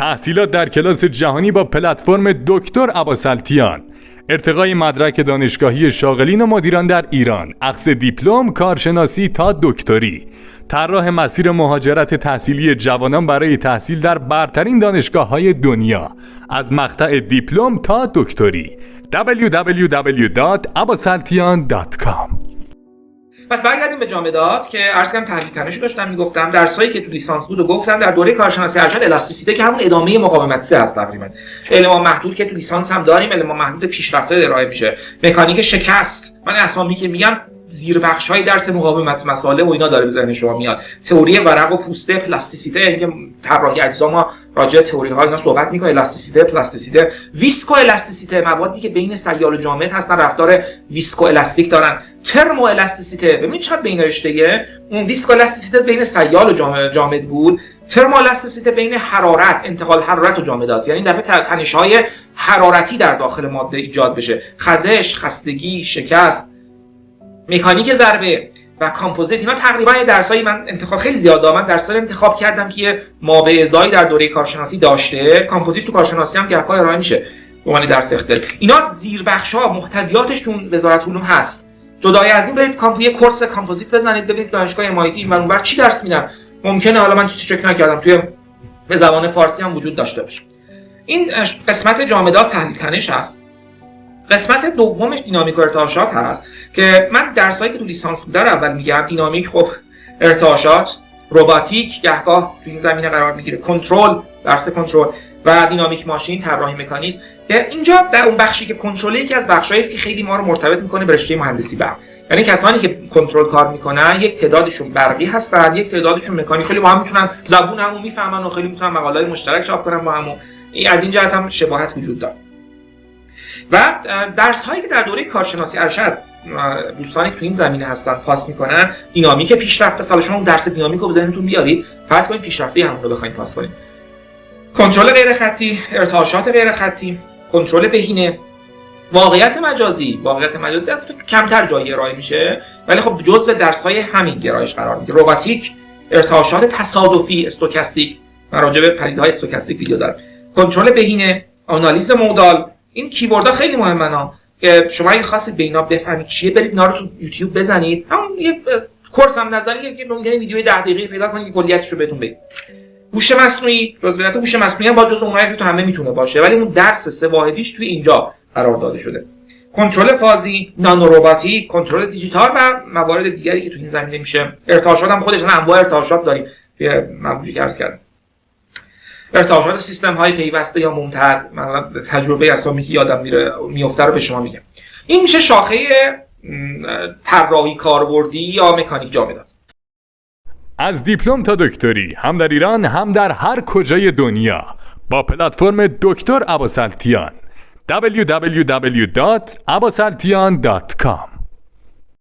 تحصیلات در کلاس جهانی با پلتفرم دکتر عباس‌التیان، ارتقای مدرک دانشگاهی شاغلین و مدیران در ایران، اخذ دیپلم کارشناسی تا دکتری، طراح مسیر مهاجرت تحصیلی جوانان برای تحصیل در برترین دانشگاه‌های دنیا از مقطع دیپلم تا دکتری. www.abbasaltian.com. پس برگردیم به جامدات که عرض کردم تحلیل تنشو داشتم میگفتم، درسایی که تو لیسانس بود و گفتم در دوره کارشناسی ارشد الاستیسیته که همون ادامه مقاومت 3 هست تقریبا. المان محدود که تو لیسانس هم داریم، المان محدود پیشرفته ارائه میشه. مکانیک شکست، من اسامی که میگم زیر بخش‌های درس مقاومت مساله و اینا داره به ذهن شما میاد. تئوری ورق و پوسته، پلاستیسیته، اینکه طراحی اجزا ما راجع به تئوری ها اینا صحبت می‌کنه، الاستیسیته، پلاستیسیته، ویسکو الاستیسیته، موادی که بین سیال و جامد هستن رفتار ویسکو الاستیک دارن. ترمو الاستیسیته، ببین چقدر بین رشته‌ایه. اون ویسکو الاستیسیته بین سیال و جامد بود، ترمو الاستیسیته بین حرارت، انتقال حرارت و جامدات، یعنی این دفعه تنش‌های حرارتی در داخل ماده ایجاد بشه، خزش، خستگی، شکست. مکانیک ضربه و کامپوزیت، اینا تقریبا یه درسایی من انتخاب خیلی زیاده، من درسایی انتخاب کردم که ما به ازای در دوره کارشناسی داشته. کامپوزیت تو کارشناسی هم گهگاه ارائه میشه به عنوان درس اختل. اینا زیربخش‌ها محتویاتشون وزارت علوم هست. جدای از این برید یه کورس کامپوزیت بزنید ببینید دانشگاه MIT این اونور چی درس میدن. ممکنه حالا من چیزی چک نکردم توی به زبان فارسی هم وجود داشته باشه. این قسمت جامدات تحلیل تنش هست. قسمت دومش دینامیک و ارتعاشات هست که من درسایی که تو لیسانس بوده رو اول میگم. دینامیک، خب ارتعاشات، رباتیک گهگاه تو این زمینه قرار میگیره، کنترل، درس کنترل و دینامیک ماشین، طراحی مکانیزم. اینجا در اون بخشی که کنترل یکی از بخشایی است که خیلی ما رو مرتبط میکنه به رشته مهندسی برق. یعنی کسانی که کنترل کار میکنن یک تعدادشون برقی هستن، یک تعدادشون مکانیک. خیلی با هم میتونن زبون همو میفهمن و خیلی میتونن مقاله‌های مشترک چاپ کنن با هم. از این جهت هم شباهت وجود داره. و درس هایی که در دوره کارشناسی ارشد دوستانی که تو این زمینه هستن پاس میکنن، دینامیک پیشرفته، سال شما درس دینامیک رو به ذهنتون بیارید، فرض کنید پیشرفته همون رو بخواید پاس کنید. کنترل غیر خطی، ارتعاشات غیر خطی، کنترل بهینه، واقعیت مجازی کمتر جایی ارائه میشه ولی خب جزء درس های همین گرایش قرار میگیره. رباتیک، ارتعاشات تصادفی، استوکاستیک، من راجع به پدیده‌های استوکاستیک ویدیو دارم. کنترل بهینه، آنالیز مودال، این کیوردها خیلی مهمن که شما اگه خواستید به اینا بفهمید چیه برید اینا رو تو یوتیوب بزنید. همون یه کورس هم نظری که ممکنه ویدیوی 10 دقیقه‌ای پیدا کنید که کلیتش رو بهتون بگم. هوش مصنوعی، جزئیات هوش مصنوعی هم با جزء اونایی که تو همه میتونه باشه ولی اون درس 3 واحدیش توی اینجا قرار داده شده. کنترل فازی، نانورباتیک، کنترل دیجیتال و موارد دیگری که تو این زمینه میشه. ارتعاشات هم خودش انواع ارتعاشات داریم که موضوعی که عرض کردم. ارتعاشات سیستم های پیوسته یا ممتد، مثلا تجربه اسامی که یادم میفته رو به شما میگم. این میشه شاخه طراحی کاربردی یا مکانیک جامدات. از دیپلم تا دکتری، هم در ایران هم در هر کجای دنیا با پلتفرم دکتر عباس‌التیان. www.abbasaltian.com